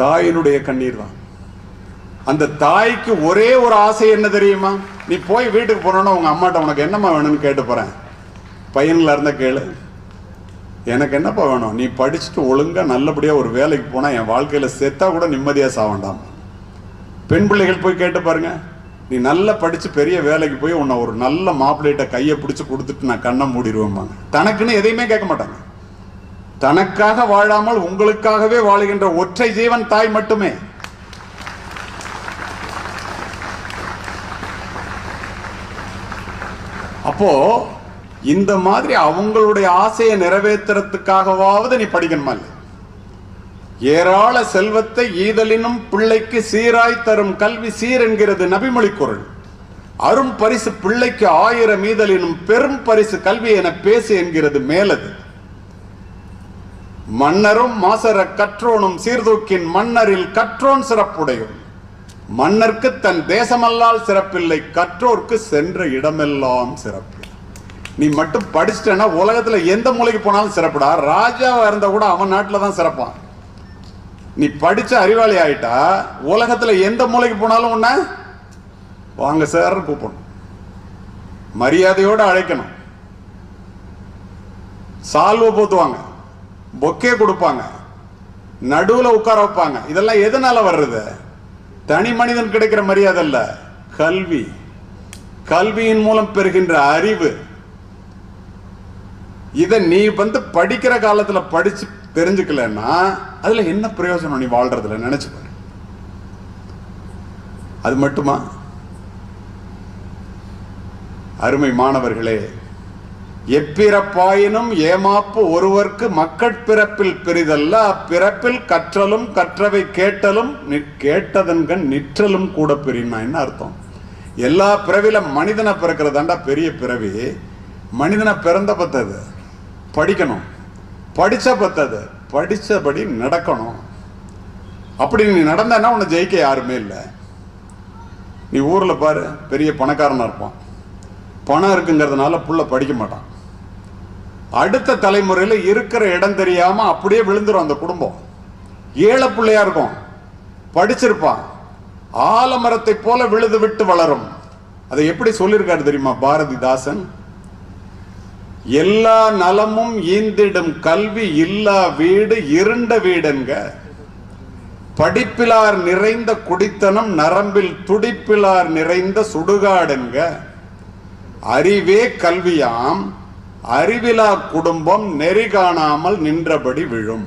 தாயினுடைய கண்ணீர் தான். அந்த தாய்க்கு ஒரே ஒரு ஆசை என்ன தெரியுமா? நீ போய் வீட்டுக்கு போனோன்னா உங்க அம்மாட்ட உனக்கு என்னம்மா வேணும்னு கேட்டு போறேன். பையன்ல இருந்த கேளு, எனக்கு என்னப்பா வேணும், நீ படிச்சுட்டு ஒழுங்கா நல்லபடியா ஒரு வேலைக்கு போனா என் வாழ்க்கையில செத்தா கூட நிம்மதியா சாவண்டாம். பெண் பிள்ளைகள் போய் கேட்டு பாருங்க, நீ நல்லா படிச்சு பெரிய வேலைக்கு போய் உன்னை ஒரு நல்ல மாப்பிள்ளைகிட்ட கையை பிடிச்சு கொடுத்துட்டு நான் கண்ணை மூடிடுவேன். தனக்குன்னு எதையுமே கேட்க மாட்டாங்க. தனக்காக வாழாமல் உங்களுக்காகவே வாழுகின்ற ஒற்றை ஜீவன் தாய் மட்டுமே. அப்போ இந்த மாதிரி அவங்களுடைய ஆசையை நிறைவேற்றுறதுக்காகவாவது நீ படிக்கணுமா இல்லை? ஏராள செல்வத்தை ஈதலினும் பிள்ளைக்கு சீராய் தரும் கல்வி சீர் என்கிறது நபிமொழி குறள். அரும் பரிசு பிள்ளைக்கு 1000 ஈதலினும் பெரும் பரிசு கல்வி என பேசு என்கிறது மேலது. மன்னரும் மாசர கற்றோனும் சீர்தூக்கின் மன்னரில் கற்றோன் சிறப்புடையும். மன்னர்க்கு தன் தேசமல்லால் சிறப்பில்லை, கற்றோர்க்கு சென்ற இடமெல்லாம் சிறப்பு. நீ மட்டும் படிச்சிட்டேன்னா உலகத்துல எந்த மூலைக்கு போனாலும் சிறப்புடா. ராஜாவா இருந்தா கூட அவன் நாட்டில் தான் சிறப்பான். நீ படிச்ச அறிவாளி ஆயிட்டா உலகத்துல எந்த மூலைக்கு போனாலும் உன்ன வாங்க சார் கூப்பிடணும், மரியாதையோடு அழைக்கணும், சால்வை போத்துவாங்க, பொக்கே கொடுப்பாங்க, நடுவில் உட்கார வைப்பாங்க. இதெல்லாம் எதனால வர்றது? தனி மனிதன் கிடைக்கிற மரியாதை இல்ல, கல்வி. கல்வியின் மூலம் பெறுகின்ற அறிவு. இதை நீ படிக்கிற காலத்துல படிச்சு தெரிஞ்சுக்கலன்னா அதுல என்ன பிரயோஜனம் நீ வாழ்றதுல? நினைச்சு பாரு. அது மட்டுமா? அருமை மாணவர்களே, எப்பிறப்பாயினும் ஏமாப்பு ஒருவர்க்கு மக்கட்பிறப்பில் பெரிதல்ல, அப்பிறப்பில் கற்றலும் கற்றவை கேட்டலும் கேட்டதன்கண் நிற்றலும் கூட பெரியனா. என்ன அர்த்தம்? எல்லா பிறவில மனிதனை பிறக்கிறதாண்டா பெரிய பிறவி. மனிதனை பிறந்த பத்தது படிக்கணும், படிச்ச பத்தது படிச்சபடி நடக்கணும். அப்படி நீ நடந்தனா உன்னை ஜெயிக்க யாருமே இல்லை. நீ ஊர்ல பாரு, பெரிய பணக்காரனா இருப்பான், பணம் இருக்குங்கிறதுனால புள்ள படிக்க மாட்டான். அடுத்த தலைமுறையில இருக்கிற இடம் தெரியாம அப்படியே விழுந்துரும் அந்த குடும்பம். ஏழை பிள்ளையா இருக்கும், படிச்சிருப்பான், ஆலமரத்தை போல விழுது விட்டு வளரும். அதை எப்படி சொல்லியிருக்காரு தெரியுமா பாரதிதாசன்? எல்லா நலமும் ஈந்திடும் கல்வி இல்லா வீடு இருண்ட வீடுங்க. படிப்பிலார் நிறைந்த குடித்தனம் நரம்பில் துடிப்பிலார் நிறைந்த சுடுகாடுங்க. அறிவே கல்வியாம் அறிவிலா குடும்பம் நெறி காணாமல் நின்றபடி விழும்.